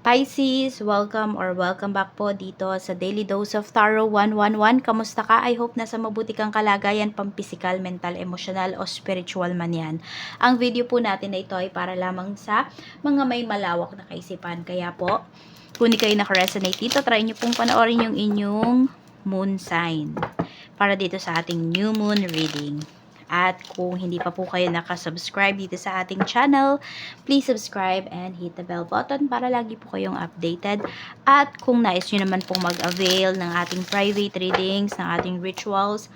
Pisces, welcome or welcome back po dito sa Daily Dose of Tarot 111. Kamusta ka? I hope nasa mabuti kang kalagayan, pampisikal, mental, emotional o spiritual man yan. Ang video po natin na ito ay para lamang sa mga may malawak na kaisipan. Kaya po, kung hindi kayo nakaresonate dito, try nyo pong panoorin yung inyong moon sign para dito sa ating new moon reading. At kung hindi pa po kayo nakasubscribe dito sa ating channel, please subscribe and hit the bell button para lagi po kayong updated. At kung nais nyo naman pong mag-avail ng ating private readings, ng ating rituals,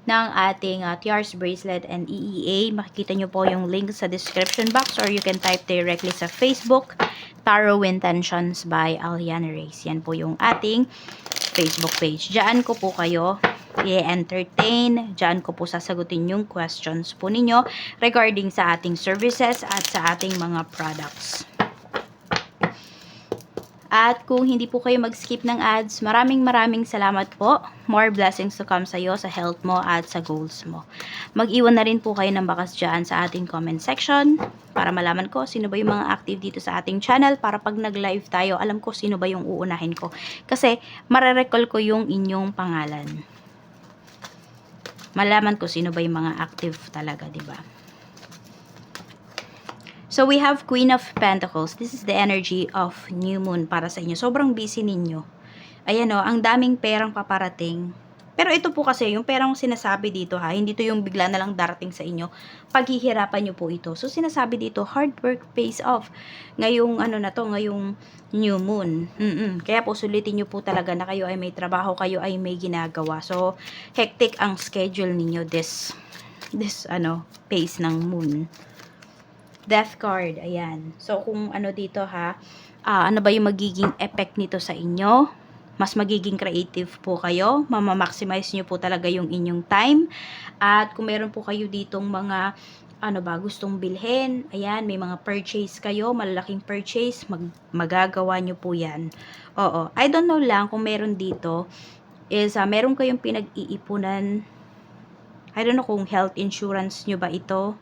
ng ating TRS bracelet and EEA, makikita nyo po yung link sa description box or you can type directly sa Facebook, Tarot Intentions by Aliana Reyes. Yan po yung ating Facebook page. Diyan ko po kayo i-entertain. Diyan ko po sasagutin yung questions po ninyo regarding sa ating services at sa ating mga products. At kung hindi po kayo mag-skip ng ads, maraming salamat po. More blessings to come sa iyo, sa health mo at sa goals mo. Mag-iwan na rin po kayo ng bakas dyan sa ating comment section para malaman ko sino ba yung mga active dito sa ating channel para pag nag-live tayo, alam ko sino ba yung uunahin ko. Kasi marerecall ko yung inyong pangalan. Malaman ko sino ba yung mga active talaga, di ba? So, we have Queen of Pentacles. This is the energy of new moon para sa inyo. Sobrang busy ninyo. Ayan o, ang daming perang paparating. Pero ito po kasi, yung perang sinasabi dito ha, hindi to yung bigla na lang darating sa inyo. Paghihirapan nyo po ito. So, sinasabi dito, hard work pays off. Ngayong, ngayong new moon. Kaya po, sulitin nyo po talaga na kayo ay may trabaho, kayo ay may ginagawa. So, hectic ang schedule ninyo this phase ng moon. Death card, ayan. So, kung dito ha, ano ba yung magiging effect nito sa inyo? Mas magiging creative po kayo. Mamamaximize nyo po talaga yung inyong time. At kung meron po kayo ditong mga, gustong bilhin, ayan, may mga purchase kayo, malalaking purchase, magagawa nyo po yan. Oo. I don't know lang kung meron dito, is meron kayong pinag-iipunan, I don't know kung health insurance nyo ba ito,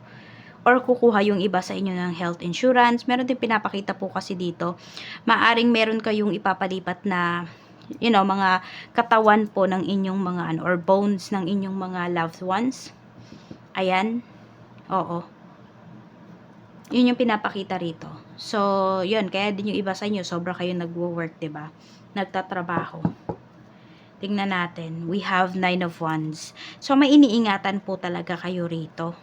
or kukuha yung iba sa inyo ng health insurance. Meron din pinapakita po kasi dito. Maaring meron kayong ipapalipat na, mga katawan po ng inyong mga, or bones ng inyong mga loved ones. Ayan. Oo. Yun yung pinapakita rito. So, yun. Kaya din yung iba sa inyo, sobra kayo nagwo-work, diba? Nagtatrabaho. Tingnan natin. We have 9 of Wands. So, may iniingatan po talaga kayo rito.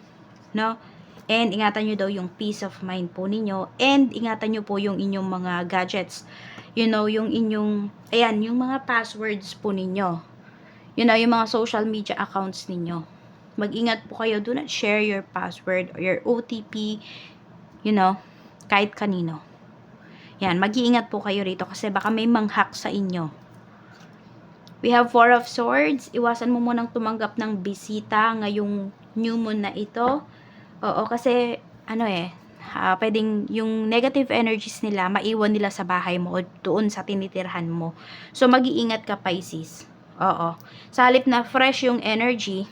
No? And ingatan nyo daw yung peace of mind po ninyo. And ingatan nyo po yung inyong mga gadgets. Yung inyong, ayan, yung mga passwords po ninyo. Yung mga social media accounts ninyo. Mag-ingat po kayo. Do not share your password or your OTP, kahit kanino. Yan, mag-iingat po kayo rito kasi baka may manghack sa inyo. We have 4 of Swords. Iwasan mo munang tumanggap ng bisita ngayong new moon na ito. Oo, kasi, pwedeng yung negative energies nila, maiwan nila sa bahay mo o doon sa tinitirhan mo. So, mag-iingat ka, Pisces. Oo. Sa halip na fresh yung energy,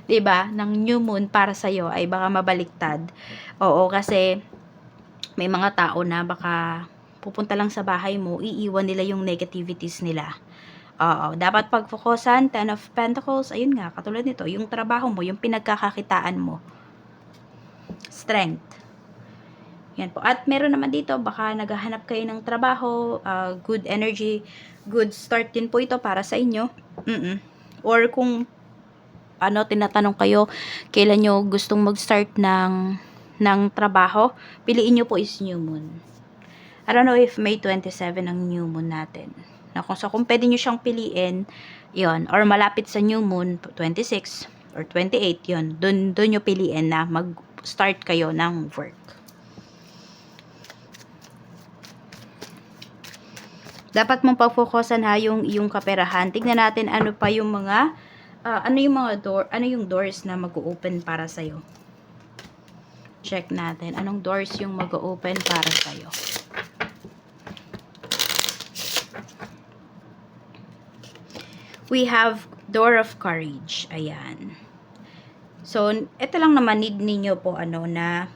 'di ba, ng new moon para sa iyo ay baka mabaliktad. Oo, kasi may mga tao na baka pupunta lang sa bahay mo, iiwan nila yung negativities nila. Oo, dapat pag-focusan, 10 of Pentacles, ayun nga, katulad nito, yung trabaho mo, yung pinagkakakitaan mo. Strength. Yan po. At meron naman dito, baka naghahanap kayo ng trabaho, good energy, good start din po ito para sa inyo. Or kung tinatanong kayo, kailan nyo gustong mag-start ng trabaho, piliin nyo po is new moon. I don't know if May 27 ang new moon natin. So, kung pwede nyo siyang piliin, yon, or malapit sa new moon, 26 or 28, yon, doon nyo piliin na mag-start kayo ng work. Dapat mong pag-focusan ha yung kaperahan. Tignan natin ano pa yung mga yung doors na mag-open para sa iyo. Check natin anong doors yung mag-open para sa iyo. We have Door of Courage. Ayan. So, ito lang naman need ninyo po na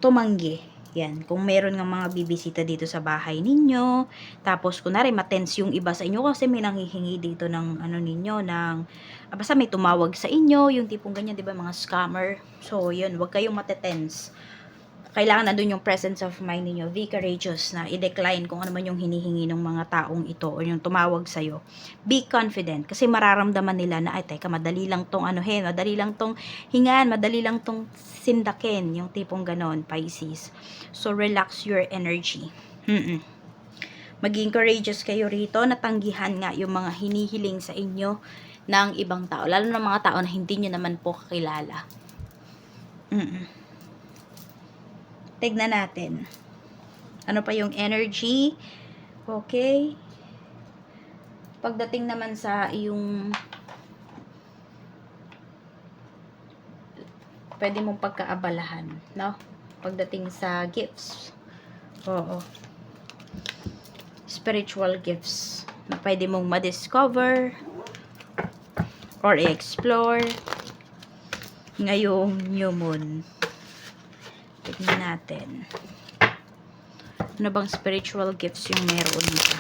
tumanggi. Yan, kung meron ng mga bibisita dito sa bahay ninyo, tapos kunwari matense yung iba sa inyo kasi may nanghihingi dito ng ano ninyo, ng basta may tumawag sa inyo, yung tipong ganyan, 'di ba, mga scammer. So, yun, wag kayong matetense. Kailangan nandun yung presence of mind ninyo. Be courageous na i-decline kung ano man yung hinihingi ng mga taong ito o yung tumawag sa'yo. Be confident kasi mararamdaman nila na, ay, teka, madali lang tong anuhin, madali lang tong hingan, madali lang tong sindakin, yung tipong ganon, Pisces. So, relax your energy. Maging courageous kayo rito, natanggihan nga yung mga hinihiling sa inyo ng ibang tao, lalo na mga tao na hindi nyo naman po kakilala. Tignan natin. Ano pa yung energy? Okay. Pagdating naman sa yung pwede mong pagkaabalahan, no? Pagdating sa gifts. Oo. Spiritual gifts na pwede mong ma-discover or i-explore ngayong new moon. Tignan natin. Ano bang spiritual gifts yung meron dito?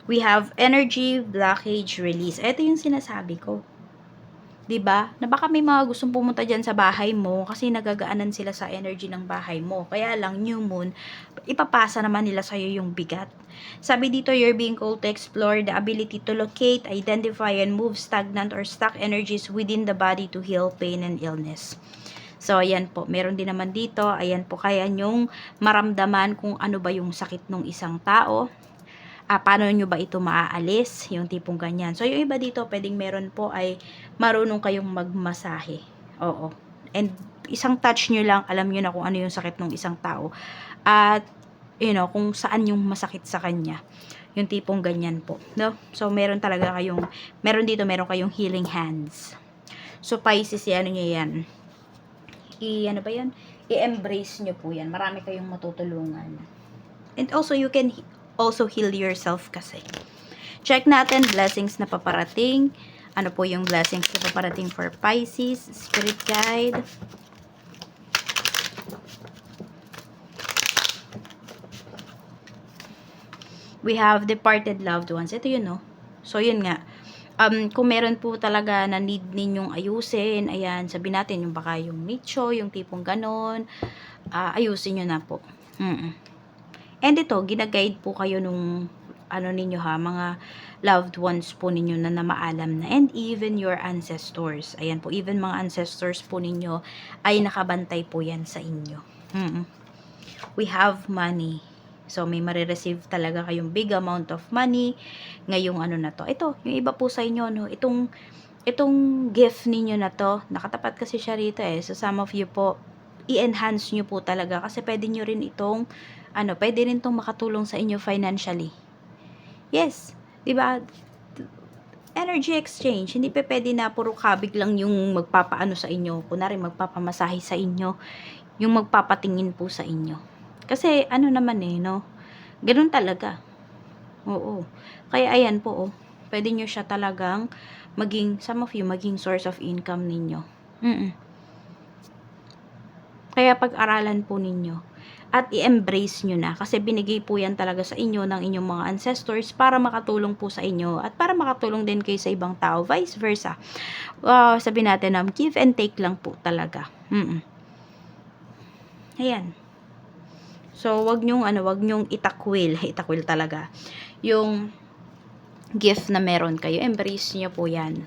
We have energy, blockage, release. Ito yung sinasabi ko. 'Di ba? Na baka may mga gustong pumunta diyan sa bahay mo kasi nagagaanan sila sa energy ng bahay mo. Kaya lang, new moon, ipapasa naman nila sa'yo yung bigat. Sabi dito, you're being called to explore the ability to locate, identify, and move stagnant or stuck energies within the body to heal pain and illness. So, ayan po. Meron din naman dito. Ayan po, kaya nyong maramdaman kung ano ba yung sakit ng isang tao. Paano nyo ba ito maaalis? Yung tipong ganyan. So, yung iba dito, pwedeng meron po ay marunong kayong magmasahe. Oo. And isang touch nyo lang, alam nyo na kung ano yung sakit ng isang tao. At, kung saan yung masakit sa kanya. Yung tipong ganyan po. No? So, meron dito, meron kayong healing hands. So, Pisces, ano nyo yan? I-embrace nyo po yan. Marami kayong matutulungan. And also, you can also heal yourself kasi. Check natin, blessings na paparating. Ano po yung blessings na paparating for Pisces, Spirit Guide. We have departed loved ones. Ito yun, no? So, yun nga. Kung meron po talaga na need ninyong ayusin, ayan, sabihin natin yung baka yung nicho, yung tipong ganon, ayusin nyo na po. And ito, ginaguide po kayo nung ninyo mga loved ones po ninyo na namaalam na, and even your ancestors. Ayan po, even mga ancestors po ninyo ay nakabantay po yan sa inyo. We have money. So, may marireceive talaga kayong big amount of money ngayong na to. Ito, yung iba po sa inyo, no? Itong gift ninyo na to, nakatapat kasi siya rito eh. So, some of you po, i-enhance nyo po talaga kasi pwede nyo rin itong, pwede rin itong makatulong sa inyo financially. Yes, diba? Energy exchange, hindi pa pwede na puro kabig lang yung magpapaano sa inyo. Kunwari, magpapamasahe sa inyo, yung magpapatingin po sa inyo. Kasi, naman no? Ganun talaga. Oo. Kaya, ayan po, pwede nyo siya talagang some of you, maging source of income ninyo. Kaya, pag-aralan po ninyo. At i-embrace nyo na. Kasi, binigay po yan talaga sa inyo ng inyong mga ancestors para makatulong po sa inyo. At para makatulong din kayo sa ibang tao. Vice versa. Sabihin natin, give and take lang po talaga. Ayan. So, wag nyong itakwil talaga. Yung gift na meron kayo, embrace nyo po yan.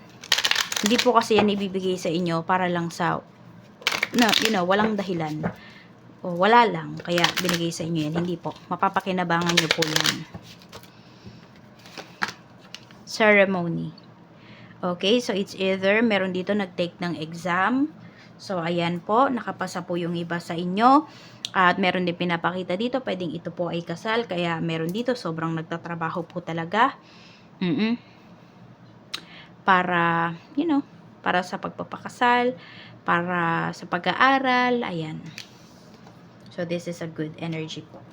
Hindi po kasi yan ibibigay sa inyo para lang sa, walang dahilan. O, wala lang. Kaya, binigay sa inyo yan. Hindi po. Mapapakinabangan nyo po yan. Ceremony. Okay, so it's either, meron dito nag-take ng exam. So, ayan po. Nakapasa po yung iba sa inyo. At meron din pinapakita dito, pwedeng ito po ay kasal, kaya meron dito, sobrang nagtatrabaho po talaga. Para, para sa pagpapakasal, para sa pag-aaral, ayan. So, this is a good energy po.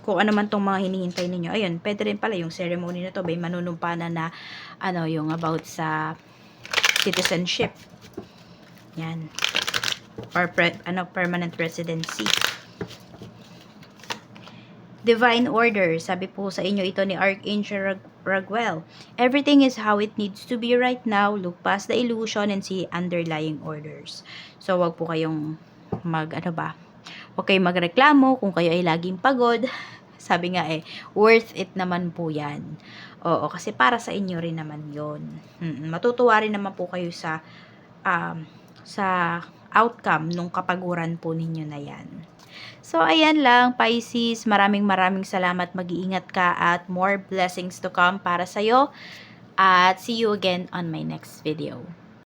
Kung ano man tong mga hinihintay ninyo, ayun, pwede rin pala yung ceremony na to, may manunumpanan na, yung about sa citizenship. Yan. or permanent residency. Divine order, sabi po sa inyo ito ni Archangel Raguel. Everything is how it needs to be right now. Look past the illusion and see underlying orders. So, wag po kayong huwag kayong magreklamo kung kayo ay laging pagod. Sabi nga worth it naman po yan. Oo, kasi para sa inyo rin naman yon. Matutuwa rin naman po kayo sa outcome nung kapaguran po ninyo na yan. So, ayan lang, Pisces. Maraming salamat. Mag-iingat ka at more blessings to come para sa'yo. At see you again on my next video.